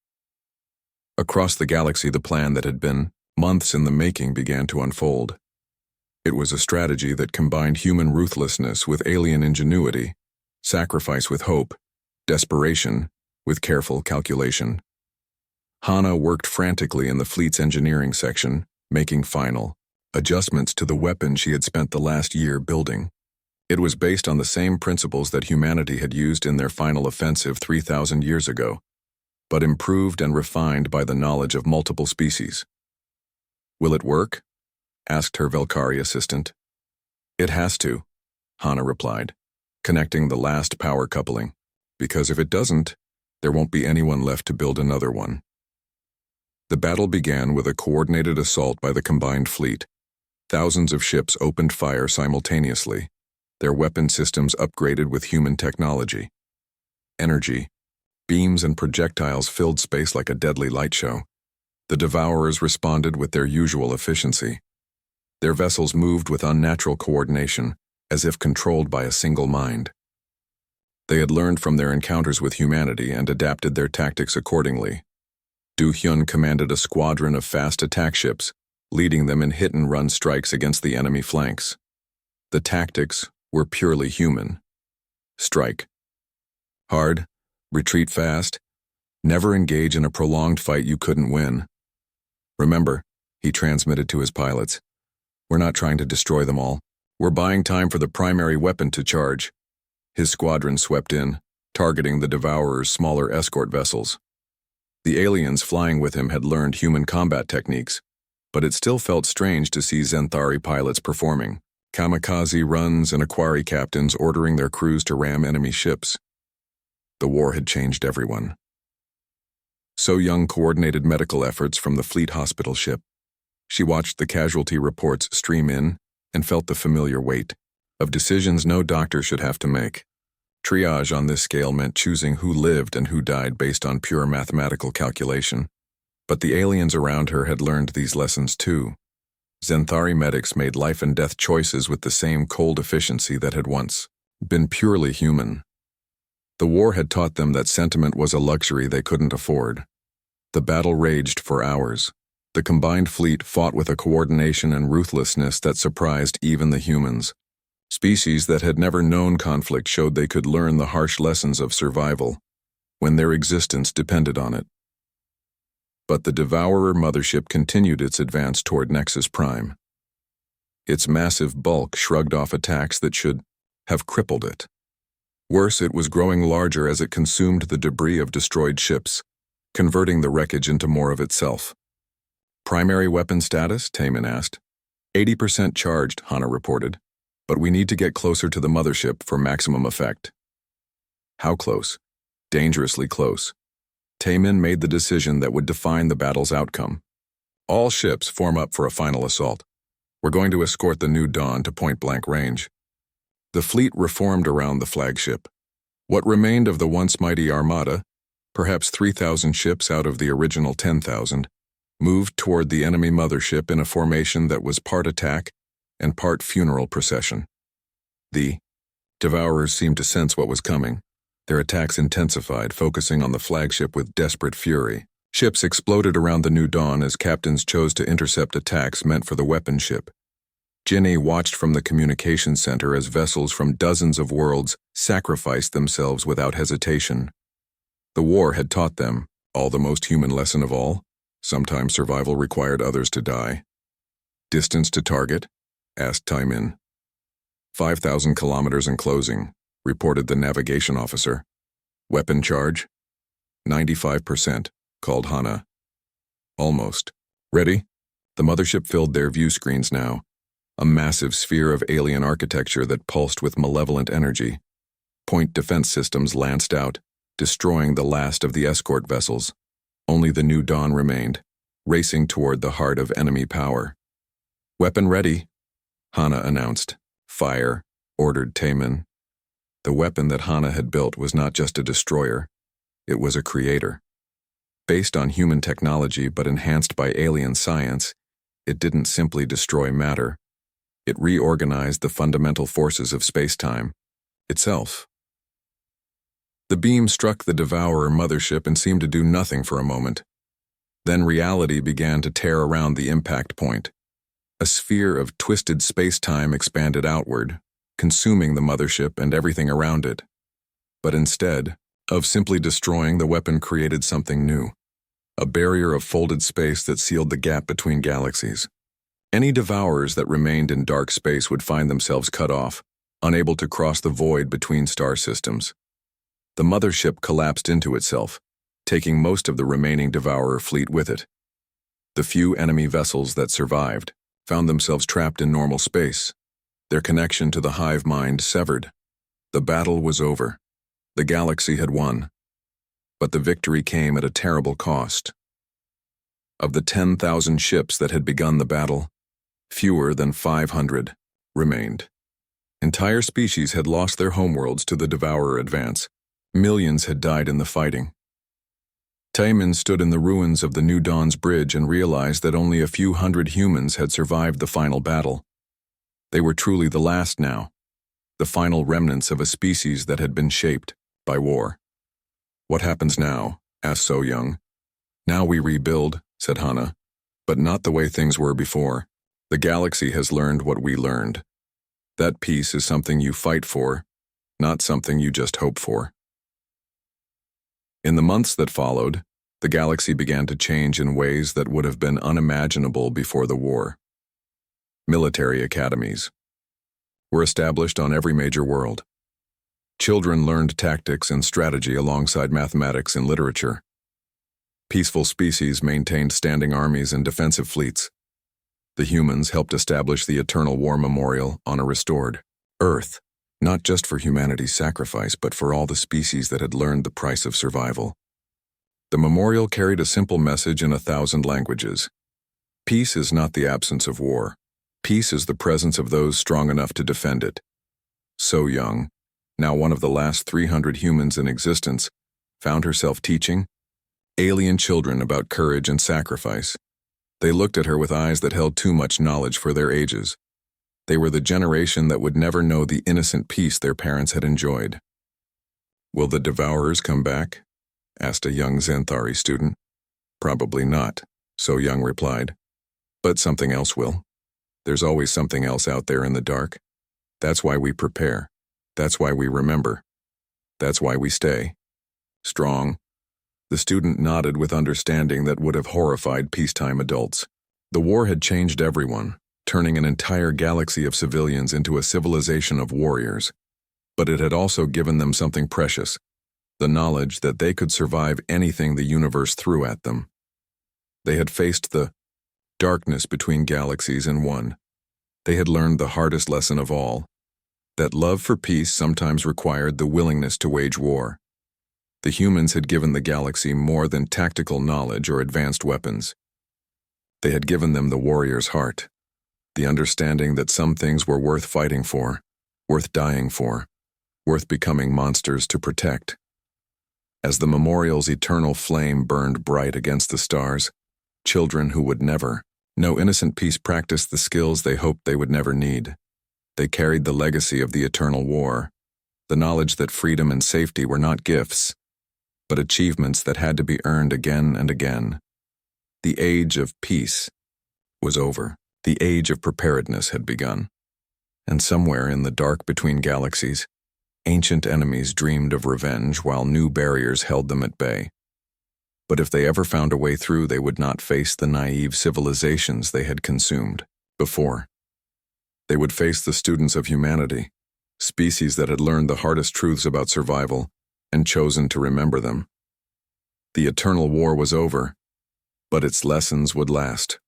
Across the galaxy, the plan that had been months in the making began to unfold. It was a strategy that combined human ruthlessness with alien ingenuity, sacrifice with hope, desperation with careful calculation. Hana worked frantically in the fleet's engineering section, making final adjustments to the weapon she had spent the last year building. It was based on the same principles that humanity had used in their final offensive 3,000 years ago, but improved and refined by the knowledge of multiple species. Will it work? Asked her Velkari assistant. It has to, Hana replied, connecting the last power coupling, because if it doesn't, there won't be anyone left to build another one. The battle began with a coordinated assault by the combined fleet. Thousands of ships opened fire simultaneously, their weapon systems upgraded with human technology. Energy, beams and projectiles filled space like a deadly light show. The Devourers responded with their usual efficiency. Their vessels moved with unnatural coordination, as if controlled by a single mind. They had learned from their encounters with humanity and adapted their tactics accordingly. Du Hyun commanded a squadron of fast attack ships, leading them in hit-and-run strikes against the enemy flanks. The tactics were purely human. Strike hard, retreat fast, never engage in a prolonged fight you couldn't win. Remember, he transmitted to his pilots, we're not trying to destroy them all. We're buying time for the primary weapon to charge. His squadron swept in, targeting the Devourer's smaller escort vessels. The aliens flying with him had learned human combat techniques, but it still felt strange to see Zenthari pilots performing, kamikaze runs and Aquari captains ordering their crews to ram enemy ships. The war had changed everyone. So Young coordinated medical efforts from the fleet hospital ship. She watched the casualty reports stream in and felt the familiar weight of decisions no doctor should have to make. Triage on this scale meant choosing who lived and who died based on pure mathematical calculation. But the aliens around her had learned these lessons too. Zenthari medics made life and death choices with the same cold efficiency that had once been purely human. The war had taught them that sentiment was a luxury they couldn't afford. The battle raged for hours. The combined fleet fought with a coordination and ruthlessness that surprised even the humans. Species that had never known conflict showed they could learn the harsh lessons of survival when their existence depended on it. But the Devourer mothership continued its advance toward Nexus Prime. Its massive bulk shrugged off attacks that should have crippled it. Worse, it was growing larger as it consumed the debris of destroyed ships, converting the wreckage into more of itself. Primary weapon status? Taimin asked. 80% charged, Hana reported. But we need to get closer to the mothership for maximum effect. How close? Dangerously close. Taemin made the decision that would define the battle's outcome. All ships form up for a final assault. We're going to escort the new dawn to point-blank range. The fleet reformed around the flagship. What remained of the once mighty armada, perhaps 3,000 ships out of the original 10,000, moved toward the enemy mothership in a formation that was part attack and part funeral procession. The Devourers seemed to sense what was coming. Their attacks intensified, focusing on the flagship with desperate fury. Ships exploded around the new dawn as captains chose to intercept attacks meant for the weapon ship. Ginny watched from the communication center as vessels from dozens of worlds sacrificed themselves without hesitation. The war had taught them, all the most human lesson of all, sometimes survival required others to die. Distance to target? Asked Taemin. 5,000 kilometers in closing, reported the navigation officer. Weapon charge? 95%, called Hana. Almost. Ready? The mothership filled their view screens now, a massive sphere of alien architecture that pulsed with malevolent energy. Point defense systems lanced out, destroying the last of the escort vessels. Only the new dawn remained, racing toward the heart of enemy power. Weapon ready, Hana announced. Fire, ordered Taemin. The weapon that Hana had built was not just a destroyer, it was a creator. Based on human technology but enhanced by alien science, it didn't simply destroy matter. It reorganized the fundamental forces of space-time itself. The beam struck the Devourer mothership and seemed to do nothing for a moment. Then reality began to tear around the impact point. A sphere of twisted space-time expanded outward, consuming the mothership and everything around it. But instead of simply destroying, the weapon created something new. A barrier of folded space that sealed the gap between galaxies. Any Devourers that remained in dark space would find themselves cut off, unable to cross the void between star systems. The mothership collapsed into itself, taking most of the remaining Devourer fleet with it. The few enemy vessels that survived found themselves trapped in normal space, their connection to the hive mind severed. The battle was over. The galaxy had won. But the victory came at a terrible cost. Of the 10,000 ships that had begun the battle, fewer than 500 remained. Entire species had lost their homeworlds to the Devourer advance. Millions had died in the fighting. Taemin stood in the ruins of the New Dawn's bridge and realized that only a few hundred humans had survived the final battle. They were truly the last now, the final remnants of a species that had been shaped by war. What happens now? Asked So Young. Now we rebuild, said Hana, but not the way things were before. The galaxy has learned what we learned. That peace is something you fight for, not something you just hope for. In the months that followed, the galaxy began to change in ways that would have been unimaginable before the war. Military academies were established on every major world. Children learned tactics and strategy alongside mathematics and literature. Peaceful species maintained standing armies and defensive fleets. The humans helped establish the Eternal War Memorial on a restored Earth, not just for humanity's sacrifice, but for all the species that had learned the price of survival. The memorial carried a simple message in 1,000 languages. Peace is not the absence of war. Peace is the presence of those strong enough to defend it. So Young, now one of the last 300 humans in existence, found herself teaching alien children about courage and sacrifice. They looked at her with eyes that held too much knowledge for their ages. They were the generation that would never know the innocent peace their parents had enjoyed. Will the Devourers come back? Asked a young Xanthari student. Probably not, So Young replied. But something else will. There's always something else out there in the dark. That's why we prepare. That's why we remember. That's why we stay. Strong. The student nodded with understanding that would have horrified peacetime adults. The war had changed everyone, turning an entire galaxy of civilians into a civilization of warriors. But it had also given them something precious, the knowledge that they could survive anything the universe threw at them. They had faced the darkness between galaxies and won. They had learned the hardest lesson of all. That love for peace sometimes required the willingness to wage war. The humans had given the galaxy more than tactical knowledge or advanced weapons. They had given them the warrior's heart, the understanding that some things were worth fighting for, worth dying for, worth becoming monsters to protect. As the memorial's eternal flame burned bright against the stars, children who would never know innocent peace practiced the skills they hoped they would never need. They carried the legacy of the eternal war, the knowledge that freedom and safety were not gifts, but achievements that had to be earned again and again. The age of peace was over. The age of preparedness had begun. And somewhere in the dark between galaxies, ancient enemies dreamed of revenge while new barriers held them at bay. But if they ever found a way through, they would not face the naive civilizations they had consumed before. They would face the students of humanity, species that had learned the hardest truths about survival and chosen to remember them. The eternal war was over, but its lessons would last.